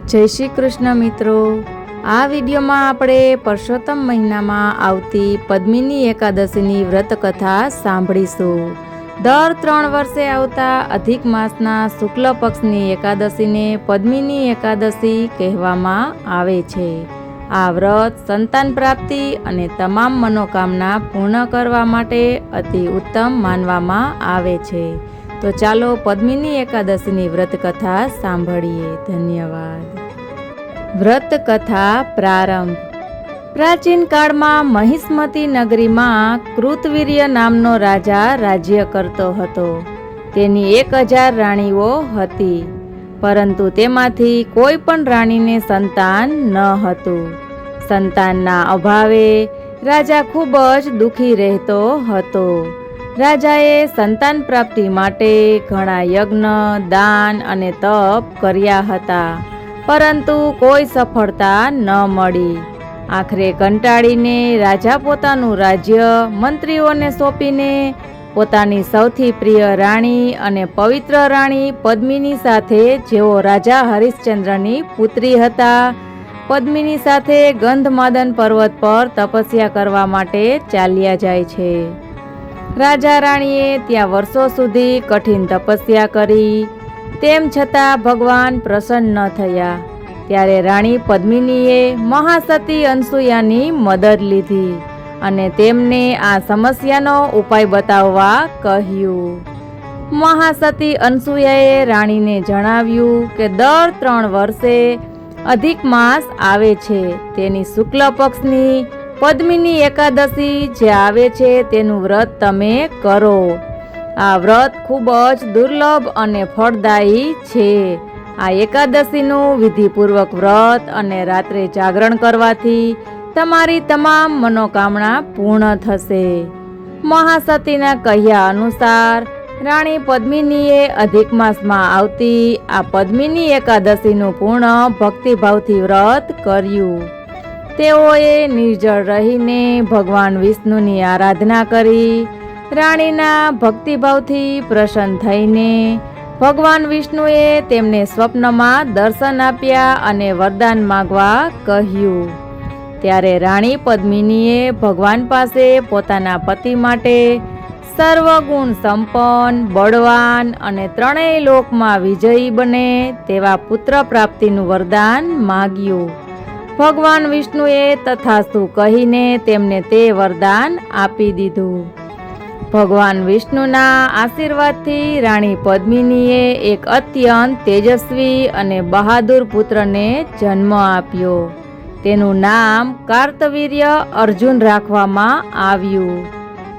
જય શ્રી કૃષ્ણ મિત્રો, આ વિડીયોમાં આપણે પરસોત્તમ મહિનામાં આવતી પદ્મિની એકાદશીની વ્રત કથા સાંભળીશું। દર 3 વર્ષે આવતા અધિક માસના શુક્લ પક્ષની એકાદશીને પદ્મિની એકાદશી કહેવામાં આવે છે। આ વ્રત સંતાન પ્રાપ્તિ અને તમામ મનોકામના પૂર્ણ કરવા માટે અતિ ઉત્તમ માનવામાં આવે છે। તો ચાલો પદ્મિની એકાદશીની વ્રત કથા સાંભળીએ। ધન્યવાદ। વ્રત કથા પ્રારંભ। પ્રાચીન કાળમાં મહિષ્મતી નગરીમાં કૃતવીર્ય નામનો રાજા રાજ્ય કરતો હતો। તેની 1000 રાણીઓ હતી, પરંતુ તેમાંથી કોઈ પણ રાણીને સંતાન ન હતું। સંતાનના અભાવે રાજા ખૂબ જ દુઃખી રહેતો હતો। રાજાએ સંતાન પ્રાપ્તિ માટે ઘણા યજ્ઞ, દાન અને તપ કર્યા હતા, પરંતુ કોઈ સફળતા ન મળી। આખરે કંટાળીને રાજા પોતાનું રાજ્ય મંત્રીઓને સોંપીને પોતાની સૌથી પ્રિય રાણી અને પવિત્ર રાણી પદ્મિની સાથે, જેઓ રાજા હરિશ્ચંદ્રની પુત્રી હતા, પદ્મિની સાથે ગંધમાદન પર્વત પર તપસ્યા કરવા માટે ચાલ્યા જાય છે। રાજા રાણીએ ત્યાં વર્ષો સુધી કઠિન તપસ્યા કરી, તેમ છતાં ભગવાન પ્રસન્ન ન થયા। ત્યારે રાણી પદ્મિનીએ મહાસતી અનસૂયાની મદદ લીધી અને તેમને આ સમસ્યાનો ઉપાય બતાવવા કહ્યું। મહાસતી અનસૂયાએ રાણીને જણાવ્યું કે દર 3 વર્ષે અધિક માસ આવે છે, તેની શુક્લ પક્ષની પદ્મિની એકાદશી જે આવે છે તેનું વ્રત તમે કરો। આ વ્રત ખૂબ જ દુર્લભ અને ફળદાયી છે। આ એકાદશીનું વિધિપૂર્વક વ્રત અને રાત્રે જાગરણ કરવાથી તમારી તમામ મનોકામના પૂર્ણ થશે। મહાસતીના કહ્યા અનુસાર રાણી પદ્મિનીએ અધિક માસમાં આવતી આ પદ્મિની એકાદશીનું પૂર્ણ ભક્તિભાવથી વ્રત કર્યું। તેઓએ નિર્જળ રહીને ભગવાન વિષ્ણુની આરાધના કરી। રાણીના ભક્તિભાવથી પ્રસન્ન થઈને ભગવાન વિષ્ણુએ તેમને સ્વપ્નમાં દર્શન આપ્યા અને વરદાન માંગવા કહ્યું। ત્યારે રાણી પદ્મિનીએ ભગવાન પાસે પોતાના પતિ માટે સર્વગુણ સંપન્ન, બળવાન અને 3 લોકમાં વિજયી બને તેવા પુત્ર પ્રાપ્તિનું વરદાન માગ્યું। ભગવાન વિષ્ણુએ તથાસ્તુ કહીને તેમને તે વરદાન આપી દીધું। ભગવાન વિષ્ણુના આશીર્વાદથી રાણી પદ્મિનીએ એક અત્યંત તેજસ્વી અને બહાદુર પુત્રને જન્મ આપ્યો। તેનું નામ કાર્તવીર્ય અર્જુન રાખવામાં આવ્યું।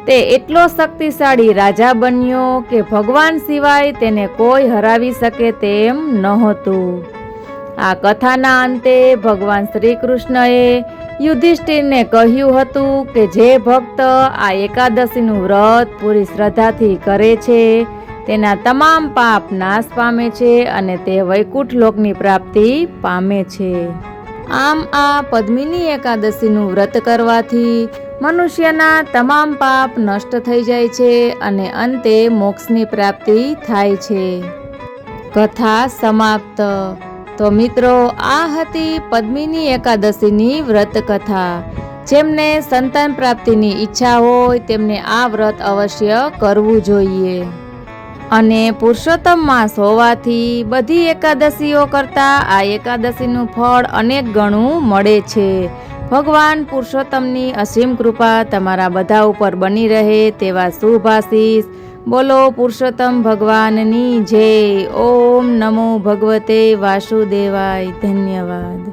તે એટલો શક્તિશાળી રાજા બન્યો કે ભગવાન સિવાય તેને કોઈ હરાવી શકે તેમ નહોતું। આ કથાના અંતે ભગવાન શ્રી કૃષ્ણએ યુધિષ્ઠિરને કહ્યું હતું કે જે ભક્ત આ એકાદશીનું વ્રત પૂરી શ્રદ્ધાથી કરે છે, તેના તમામ પાપ નાશ પામે છે અને તે વૈકુંઠ લોકની પ્રાપ્તિ પામે છે। આમ આ પદ્મિની એકાદશીનું વ્રત કરવાથી મનુષ્યના તમામ પાપ નષ્ટ થઈ જાય છે અને અંતે મોક્ષની પ્રાપ્તિ થાય છે। કથા સમાપ્ત। તો મિત્રો, આ હતી પદ્મિની એકાદશીની વ્રત કથા। જેમને સંતાન પ્રાપ્તિની ઈચ્છા હોય તેમને આ વ્રત અવશ્ય કરવું જોઈએ। અને પુરુષોત્તમ માસ હોવાથી બધી એકાદશીઓ કરતાં આ એકાદશીનું ફળ અનેક ગણું મળે છે। ભગવાન પુરુષોત્તમની અસીમ કૃપા તમારા બધા ઉપર બની રહે તેવા શુભ આશીષ। બોલો પુરુષોત્તમ ભગવાનની જય। ઓમ નમો ભગવતે વાસુદેવાય। ધન્યવાદ।